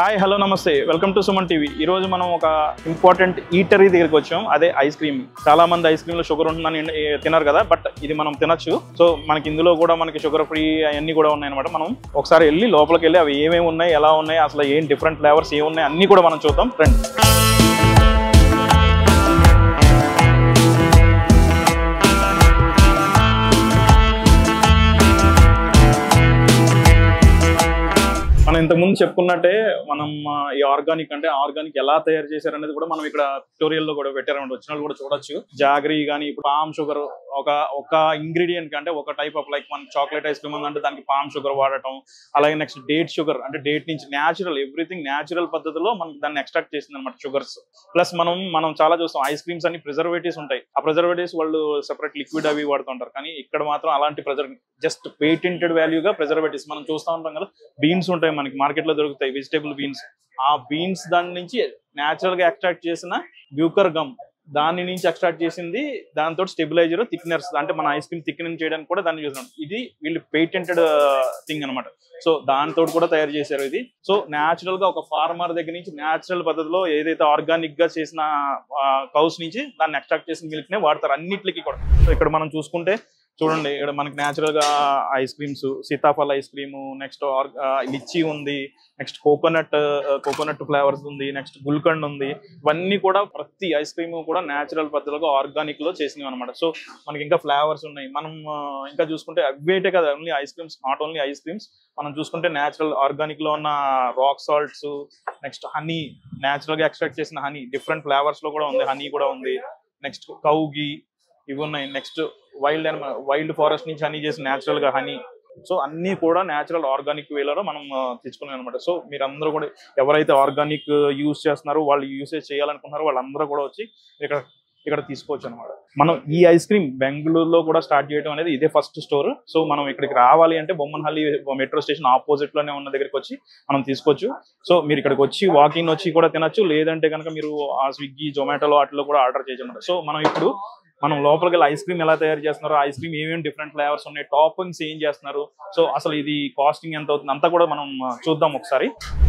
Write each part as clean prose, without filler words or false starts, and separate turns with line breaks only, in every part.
Hi hello నమస్తే welcome to Suman TV. ఈ రోజు మనం ఒక ఇంపార్టెంట్ ఈటరీ దగ్గరికి వచ్చాం. అదే ఐస్ క్రీమ్. చాలా మంది ఐస్ క్రీమ్ లో షుగర్ ఉంటుందని తినరు కదా, బట్ ఇది మనం తినచ్చు. సో మనకి ఇందులో కూడా మనకి షుగర్ ఫ్రీ అవన్నీ కూడా ఉన్నాయి అనమాట. మనం ఒకసారి వెళ్ళి లోపలికి వెళ్ళి అవి ఏమేమి ఉన్నాయి, ఎలా ఉన్నాయి, అసలు ఏం డిఫరెంట్ ఫ్లేవర్స్ ఏమున్నాయి అన్ని కూడా మనం చూద్దాం. రండి. మనం ఇంతకుముందు చెప్పుకున్నట్టే మనం ఈ ఆర్గానిక్ అంటే ఆర్గానిక్ ఎలా తయారు చేశారు అనేది కూడా మనం ఇక్కడ ట్యూటోరియల్ లో కూడా పెట్టారన్నమాట. వచ్చిన వాళ్ళు కూడా చూడొచ్చు. జాగరీ కానీ ఇప్పుడు పామ్ షుగర్ ఒక ఇంగ్రీడియంట్ అంటే ఒక టైప్ ఆఫ్ లైక్ మన చాక్లెట్ ఐస్ క్రీమ్ అంటే దానికి పామ్ షుగర్ వాడటం, అలాగే నెక్స్ట్ డేట్ షుగర్ అంటే డేట్ నుంచి న్యాచురల్ ఎవ్రీథింగ్ న్యాచురల్ పద్ధతిలో మనం దాన్ని ఎక్స్ట్రాక్ట్ చేసింది అనమాట షుగర్స్. ప్లస్ మనం చాలా చూస్తాం ఐస్ క్రీమ్స్ అన్ని ప్రిజర్వేటివ్స్ ఉంటాయి. ఆ ప్రిజర్వేటివ్స్ వాళ్ళు సెపరేట్ లిక్విడ్ అవి వాడుతుంటారు. కానీ ఇక్కడ మాత్రం అలాంటి జస్ట్ పేటెంటెడ్ వాల్యూగా ప్రిజర్వేటివ్స్ మనం చూస్తూ ఉంటాం కదా. బీన్స్ ఉంటాయి మనకి మార్కెట్ లో దొరుకుతాయి, వెజిటేబుల్ బీన్స్. ఆ బీన్స్ దాని నుంచి న్యాచురల్ గా ఎక్స్ట్రాక్ట్ చేసిన బ్యూకర్ గమ్ దాని నుంచి ఎక్స్ట్రాక్ట్ చేసింది, దాంతో స్టెబిలైజర్ థిక్నెస్ అంటే మన ఐస్ క్రీమ్ థిక్నింగ్ చేయడానికి కూడా దాన్ని చూస్తున్నాం. ఇది వీళ్ళు పేటెంటెడ్ థింగ్ అనమాట. సో దాంతో కూడా తయారు చేశారు ఇది. సో న్యాచురల్ గా ఒక ఫార్మర్ దగ్గర నుంచి న్యాచురల్ పద్ధతిలో ఏదైతే ఆర్గానిక్ గా చేసిన కౌస్ నుంచి దాన్ని ఎక్స్ట్రాక్ట్ చేసిన మిల్క్ నే వాడతారు అన్నిటికీ కూడా. సో ఇక్కడ మనం చూసుకుంటే చూడండి, ఇక్కడ మనకి న్యాచురల్ గా ice creams, sitaphal ice cream, next lychee ఉంది, నెక్స్ట్ కోకోనట్ ఫ్లేవర్స్ ఉంది, నెక్స్ట్ గుల్కండ్ ఉంది. ఇవన్నీ కూడా ప్రతి ఐస్ క్రీమ్ కూడా న్యాచురల్ పద్ధతిలో ఆర్గానిక్ లో చేసినవి అనమాట. సో మనకి ఇంకా ఫ్లేవర్స్ ఉన్నాయి. మనం ఇంకా చూసుకుంటే అవేటే కదా only ice creams, not only ice creams. మనం చూసుకుంటే న్యాచురల్ ఆర్గానిక్ లో ఉన్న rock salts, next honey, natural గా ఎక్స్ట్రాక్ట్ చేసిన హనీ డిఫరెంట్ ఫ్లేవర్స్ లో కూడా ఉంది. హనీ కూడా ఉంది. నెక్స్ట్ కౌగి ఇవి ఉన్నాయి. నెక్స్ట్ వైల్డ్ ఫారెస్ట్ నుంచి హనీ చేసిన న్యాచురల్ గా హనీ. సో అన్ని కూడా న్యాచురల్ ఆర్గానిక్ వేలలో మనం తెచ్చుకున్నాం అనమాట. సో మీరందరూ కూడా ఎవరైతే ఆర్గానిక్ యూజ్ చేస్తున్నారో, వాళ్ళు యూసేజ్ చేయాలనుకుంటున్నారో వాళ్ళందరూ కూడా వచ్చి ఇక్కడ తీసుకోవచ్చు అనమాట. మనం ఈ ఐస్ క్రీమ్ బెంగళూరులో కూడా స్టార్ట్ చేయడం అనేది ఇదే ఫస్ట్ స్టోర్. సో మనం ఇక్కడికి రావాలి అంటే బొమ్మన్హల్లి మెట్రో స్టేషన్ ఆపోజిట్ లోనే ఉన్న దగ్గరికి వచ్చి మనం తీసుకోవచ్చు. సో మీరు ఇక్కడికి వచ్చి వాకింగ్ వచ్చి కూడా తినచ్చు, లేదంటే కనుక మీరు ఆ స్విగ్గీ జొమాటోలో వాటిలో కూడా ఆర్డర్ చేయొచ్చు అనమాట. సో మనం లోపలికి వెళ్ళి ఐస్ క్రీమ్ ఎలా తయారు చేస్తున్నారు, ఐస్ క్రీమ్ ఏమేమి డిఫరెంట్ ఫ్లేవర్స్ ఉన్నాయి, టాపింగ్స్ ఏం చేస్తున్నారు, సో అసలు ఇది కాస్టింగ్ ఎంత అవుతుంది అంతా కూడా మనం చూద్దాం ఒకసారి.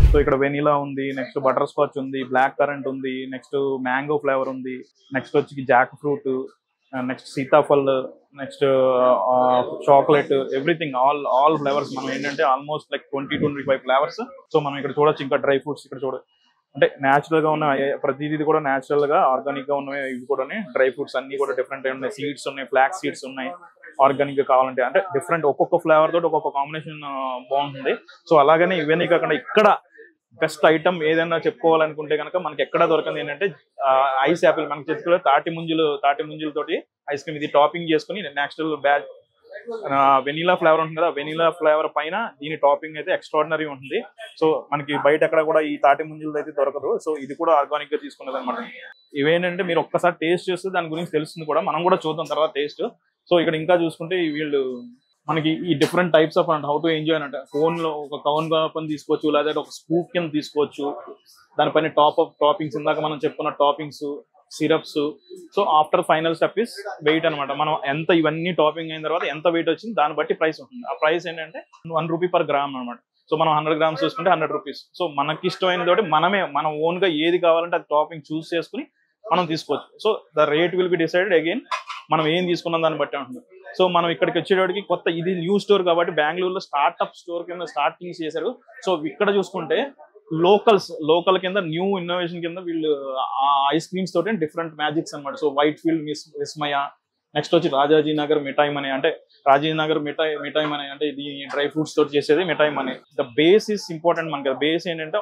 సో ఇక్కడ వెనిలా ఉంది, నెక్స్ట్ బటర్ స్కాచ్ ఉంది, బ్లాక్ కరెంట్ ఉంది, నెక్స్ట్ మ్యాంగో ఫ్లేవర్ ఉంది, నెక్స్ట్ వచ్చి Jack fruit, next Sitaphal, next chocolate, everything all flavours. మనం ఏంటంటే ఆల్మోస్ట్ లైక్ 20-25 ఫ్లేవర్స్. సో మనం ఇక్కడ చూడొచ్చు. ఇంకా డ్రై ఫ్రూట్స్ ఇక్కడ చూడ అంటే న్యాచురల్ గా ఉన్న ప్రతిదీ కూడా న్యాచురల్ గా ఆర్గానిక్ గా ఉన్నవి. ఇవి కూడా డ్రై ఫ్రూట్స్ అన్ని కూడా డిఫరెంట్ ఉన్నాయి. సీడ్స్ ఉన్నాయి, ఫ్లాక్ సీడ్స్ ఉన్నాయి. ఆర్గానిక్ గా కావాలంటే అంటే డిఫరెంట్ ఒక్కొక్క ఫ్లేవర్ తోటి ఒక్కొక్క కాంబినేషన్ బాగుంటుంది. సో అలాగనే ఇవన్నీ కాకుండా ఇక్కడ బెస్ట్ ఐటమ్ ఏదైనా చెప్పుకోవాలనుకుంటే కనుక మనకి ఎక్కడ దొరకంది ఏంటంటే ఐస్ యాపిల్. మనకి చెప్పుకో తాటి ముంజుల తోటి ఐస్ క్రీమ్. ఇది టాపింగ్ చేసుకుని నెక్స్ట్ బ్యాచ్ వెనీలా ఫ్లేవర్ ఉంటుంది కదా, వెనీలా ఫ్లేవర్ పైన దీని టాపింగ్ అయితే ఎక్స్ట్రాడినరీ ఉంటుంది. సో మనకి బయట ఎక్కడ కూడా ఈ తాటి ముంజులది అయితే దొరకదు. సో ఇది కూడా ఆర్గానిక్ గా తీసుకున్నది అనమాట. ఇవేంటంటే మీరు ఒక్కసారి టేస్ట్ చేస్తే దాని గురించి తెలుస్తుంది కూడా. మనం కూడా చూద్దాం తర్వాత టేస్ట్. సో ఇక్కడ ఇంకా చూసుకుంటే వీళ్ళు మనకి ఈ different types of how to enjoy అంటే ఫోన్ లో ఒక కౌన్ పని తీసుకోవచ్చు, లేదా ఒక స్కూప్ కింద తీసుకోవచ్చు. దానిపైన టాపింగ్స్ ఇందాక మనం చెప్పుకున్న toppings, syrups. So after final step is wait అనమాట. మనం ఎంత ఇవన్నీ టాపింగ్ అయిన తర్వాత ఎంత వెయిట్ వచ్చింది దాన్ని బట్టి ప్రైస్ ఉంటుంది. ఆ ప్రైస్ ఏంటంటే 1 రూపీ పర్ గ్రామ్ అనమాట. సో మనం 100 గ్రామ్స్ చూసుకుంటే 100 రూపీస్. సో మనకి ఇష్టమైన తోటి మన ఓన్ గా ఏది కావాలంటే అది టాపింగ్ చూస్ చేసుకుని మనం తీసుకోవచ్చు. So the rate will be decided again మనం ఏం తీసుకున్నాం దాన్ని బట్టి ఉంటుంది. సో మనం ఇక్కడికి వచ్చేటప్పటికి కొత్త ఇది న్యూ స్టోర్ కాబట్టి బెంగళూరులో స్టార్ట్అప్ స్టోర్ కింద స్టార్టింగ్ చేశారు. సో ఇక్కడ చూసుకుంటే లోకల్ కింద న్యూ ఇన్నోవేషన్ కింద వీళ్ళు ఐస్ క్రీమ్స్ తోటి డిఫరెంట్ మ్యాజిక్స్ అనమాట. So white field Vismaya, next వచ్చి రాజాజీనగర్ మిఠాయి మనీ అంటే రాజీనగర్ మిఠాయి మనీ అంటే ఇది డ్రై ఫ్రూట్స్ తోటి చేసేది మిఠాయి మనీ. ద బేస్ ఇస్ ఇంపార్టెంట్ మనకి. బేస్ ఏంటంటే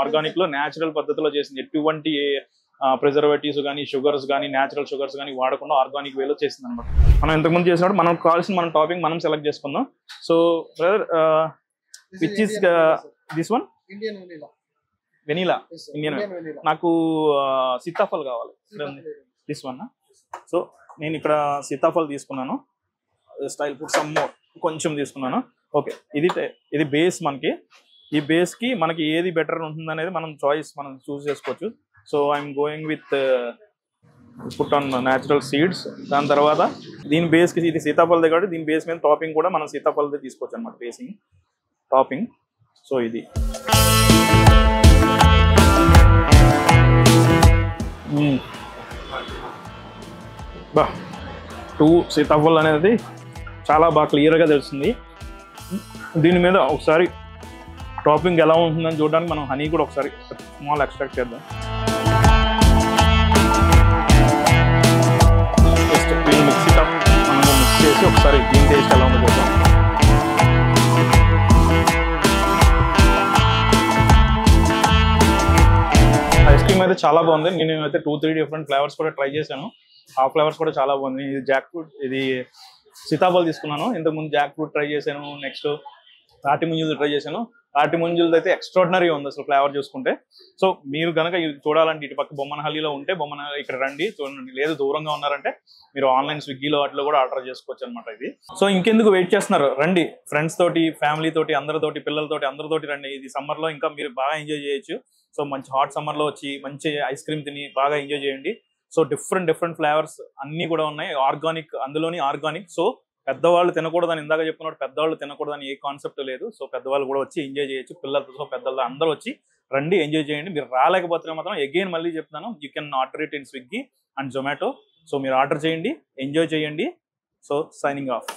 ఆర్గానిక్ లో న్యాచురల్ పద్ధతిలో చేసింది. ఎటువంటి ప్రిజర్వేటివ్స్ కానీ షుగర్స్ కానీ న్యాచురల్ షుగర్స్ కానీ వాడకుండా ఆర్గానిక్ వేలో చేసింది అనమాట. మనం ఇంతకుముందు చేసినప్పుడు మనకు కావాల్సిన మన టాపింగ్ మనం సెలెక్ట్ చేసుకుందాం. So brother which is this one? Vanilla Indian. నాకు సీతాఫల్ కావాలి. This one. సో నేను ఇక్కడ సీతాఫల్ తీసుకున్నాను. స్టైల్ ఫుడ్ సమ్ మోర్ కొంచెం తీసుకున్నాను. ఓకే, ఇది బేస్. మనకి ఈ బేస్ కి మనకి ఏది బెటర్ ఉంటుంది అనేది మనం చూస్ చేసుకోవచ్చు. So I'm going with put on natural seeds. దాని తర్వాత దీని బేస్ కి ఇది సీతాఫల్ దగ్గర దీని బేస్ మీద టాపింగ్ కూడా మనం సీతాఫల్ తీసుకోవచ్చు అనమాట. Basing topping. సో ఇది బా 2 సీతాఫల్ అనేది చాలా బాగా క్లియర్గా తెలుస్తుంది. దీని మీద ఒకసారి టాపింగ్ ఎలా ఉంటుందని చూడడానికి మనం హనీ కూడా ఒకసారి స్మాల్ ఎక్స్ట్రాక్ట్ చేద్దాం. జస్ట్ మిక్సీ కప్ మనం మిక్స్ చేసి ఒకసారి దీని టేస్ట్ ఎలా ఉందో చూద్దాం. ఐస్ క్రీమ్ అయితే చాలా బాగుంది. నేను అయితే 2-3 డిఫరెంట్ ఫ్లేవర్స్ కూడా ట్రై చేశాను. ఆ ఫ్లేవర్స్ కూడా చాలా బాగుంది. ఇది జాక్ ఫ్రూట్, ఇది సీతాఫల్ తీసుకున్నాను. ఇంతకుముందు జాక్ ఫ్రూట్ ట్రై చేశాను. నెక్స్ట్ తాటి ముంజులు ట్రై చేశాను. తాటి ముంజులది అయితే ఎక్స్ట్రాడినరీ ఉంది అసలు ఫ్లేవర్ చూసుకుంటే. సో మీరు కనుక ఇది చూడాలంటే ఇటు పక్క బొమ్మనహల్లిలో ఉంటే ఇక్కడ రండి చూడండి. లేదు దూరంగా ఉన్నారంటే మీరు ఆన్లైన్ స్విగ్గీలో వాటిలో కూడా ఆర్డర్ చేసుకోవచ్చు అనమాట ఇది. సో ఇంకెందుకు వెయిట్ చేస్తున్నారు, రండి. ఫ్రెండ్స్ తోటి, ఫ్యామిలీ తోటి, అందరితోటి, పిల్లలతోటి, అందరితోటి రండి. ఇది సమ్మర్ లో ఇంకా మీరు బాగా ఎంజాయ్ చేయొచ్చు. సో మంచి హాట్ సమ్మర్ లో వచ్చి మంచి ఐస్ క్రీమ్ తిని బాగా ఎంజాయ్ చేయండి. సో డిఫరెంట్ ఫ్లేవర్స్ అన్ని కూడా ఉన్నాయి. ఆర్గానిక్, అందులోని ఆర్గానిక్. సో పెద్దవాళ్ళు తినకూడదని ఇందాక చెప్పుకున్నట్టు పెద్దవాళ్ళు తినకూడదని ఏ కాన్సెప్ట్ లేదు. సో పెద్దవాళ్ళు కూడా వచ్చి ఎంజాయ్ చేయొచ్చు. పిల్లలతో పెద్దలతో అందరూ వచ్చి రండి, ఎంజాయ్ చేయండి. మీరు రాలేకపోతే మాత్రం అగైన్ మళ్ళీ చెప్తాను, you can order it in Swiggy and Zomato. So మీరు ఆర్డర్ చేయండి, ఎంజాయ్ చేయండి. So signing off.